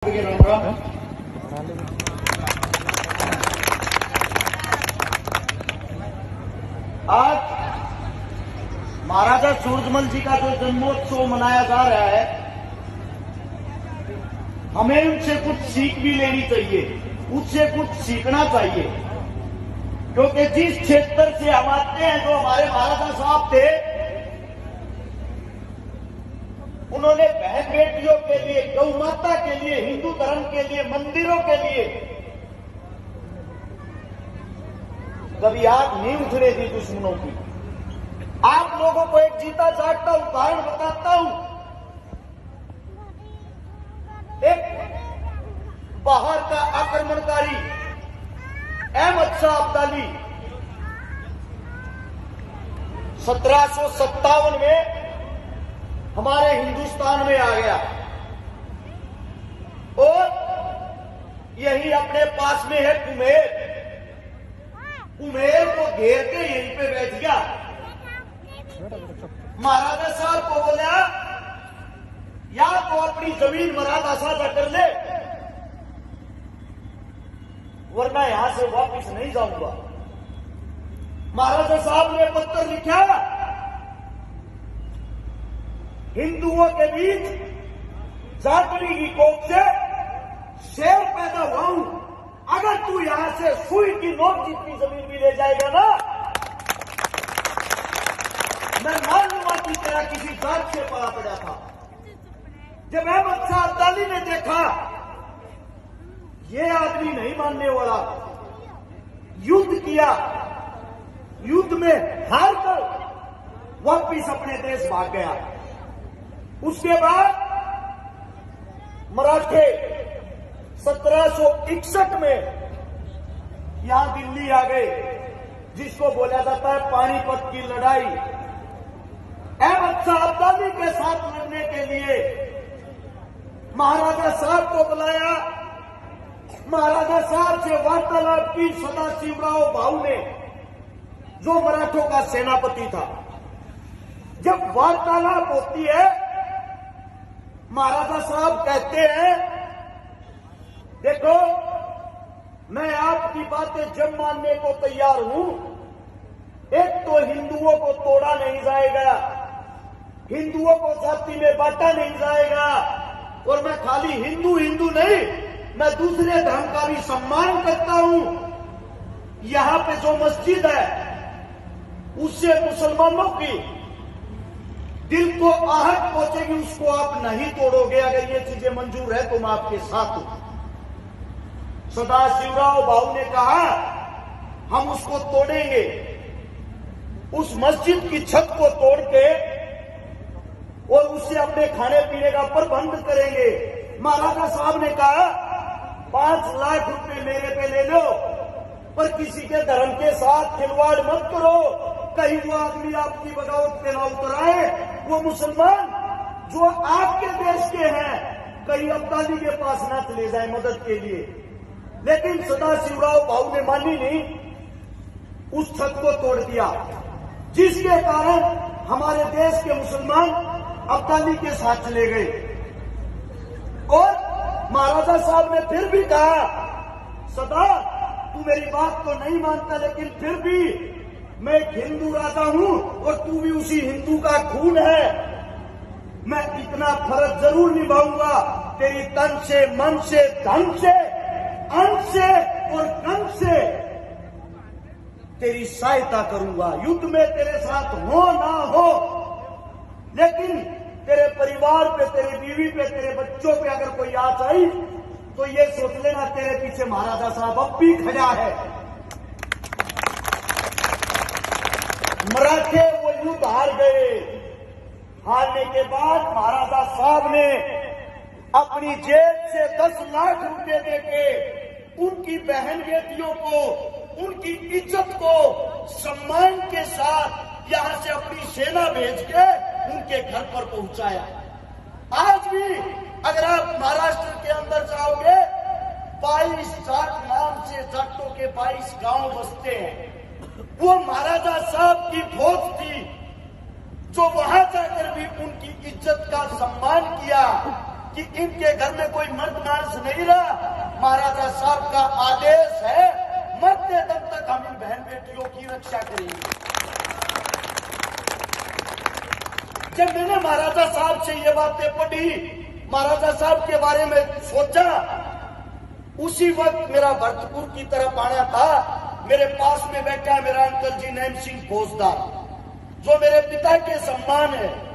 आज महाराजा सूरजमल जी का जो जन्मोत्सव मनाया जा रहा है, हमें उनसे कुछ सीख भी लेनी चाहिए, उससे कुछ सीखना चाहिए। क्योंकि जिस क्षेत्र से हम आते हैं, जो हमारे महाराजा साहब थे, उन्होंने बहन बेटियों के लिए, गौ माता के लिए, हिंदू धर्म के लिए, मंदिरों के लिए कभी आग नहीं उठने दी दुश्मनों की। आप लोगों को एक जीता जागता उदाहरण बताता हूं। एक बाहर का आक्रमणकारी अहमद शाह अब्दाली 1757 में हमारे हिंदुस्तान में आ गया और यही अपने पास में है कुम्हेर। कुम्हेर को घेर के यहीं पे बैठ गया। महाराजा साहब को बोला, या तो अपनी जमीन मराठा साझा कर ले, वरना यहां से वापिस नहीं जाऊंगा। महाराजा साहब ने पत्र लिखा, हिंदुओं के बीच जाटवी की कोख से शेर पैदा हुआ हूं। अगर तू यहां से सुई की नोक जितनी जमीन भी ले जाएगा ना, मैं मान लूंगा कि तेरा किसी जात से पला पड़ा था। जब अहमद शाह अब्दाली ने देखा ये आदमी नहीं मानने वाला, युद्ध किया, युद्ध में हार कर वापिस अपने देश भाग गया। उसके बाद मराठे 1761 में यहां दिल्ली आ गए, जिसको बोला जाता है पानीपत की लड़ाई। अहमद शाह अब्दाली के साथ लड़ने के लिए महाराजा साहब को बुलाया। महाराजा साहब से वार्तालाप की सदाशिवराव भाऊ ने, जो मराठों का सेनापति था। जब वार्तालाप होती है, महाराजा साहब कहते हैं, देखो मैं आपकी बातें जब मानने को तैयार हूं। एक तो हिंदुओं को तोड़ा नहीं जाएगा, हिंदुओं को जाति में बांटा नहीं जाएगा, और मैं खाली हिंदू हिंदू नहीं, मैं दूसरे धर्म का भी सम्मान करता हूं। यहां पे जो मस्जिद है, उससे मुसलमानों की दिल को आहट पहुंचेगी, उसको आप नहीं तोड़ोगे। अगर ये चीजें मंजूर है तो मैं आपके साथ हूं। सदाशिवराव भाऊ ने कहा, हम उसको तोड़ेंगे, उस मस्जिद की छत को तोड़ के और उससे अपने खाने पीने का प्रबंध करेंगे। महाराजा साहब ने कहा, 5 लाख रुपए मेरे पे ले लो, पर किसी के धर्म के साथ खिलवाड़ मत करो। कहीं वो आदमी आपकी बगावत पे ना उतर आए, वो मुसलमान जो आपके देश के हैं, कहीं अब्दाली के पास ना चले जाए मदद के लिए। लेकिन सदाशिवराव भाऊ ने मानी नहीं, उस छत को तोड़ दिया, जिसके कारण हमारे देश के मुसलमान अब्दाली के साथ चले गए। और महाराजा साहब ने फिर भी कहा, सदा तू मेरी बात तो नहीं मानता, लेकिन फिर भी मैं एक हिंदू राजा हूं और तू भी उसी हिंदू का खून है। मैं इतना फर्ज जरूर निभाऊंगा, तेरी तन से, मन से, धन से, अन्न से और कन से तेरी सहायता करूंगा। युद्ध में तेरे साथ हो ना हो, लेकिन तेरे परिवार पे, तेरी बीवी पे, तेरे बच्चों पे अगर कोई आँच आई तो ये सोच लेना, तेरे पीछे महाराजा साहब अब भी खड़ा है। मराठे वो युद्ध हार गए। हारने के बाद महाराजा साहब ने अपनी जेब से 10 लाख रुपए देके उनकी बहन बेटियों को, उनकी इज्जत को सम्मान के साथ यहां से अपनी सेना भेज के उनके घर पर पहुंचाया। आज भी अगर आप महाराष्ट्र के अंदर जाओगे, 22 जाट नाम से जाटों के 22 गांव बसते हैं। वो महाराजा साहब की फौज थी जो वहां जाकर भी उनकी इज्जत का सम्मान किया। कि इनके घर में कोई मर्द मानस नहीं रहा। महाराजा साहब का आदेश है, मरते दम तक हम इन बहन बेटियों की रक्षा करेंगे। जब मैंने महाराजा साहब से ये बातें पढ़ी, महाराजा साहब के बारे में सोचा, उसी वक्त मेरा भरतपुर की तरफ आना था। मेरे पास में बैठा मेरा अंकल जी नैम सिंह फौजदार, जो मेरे पिता के सम्मान है।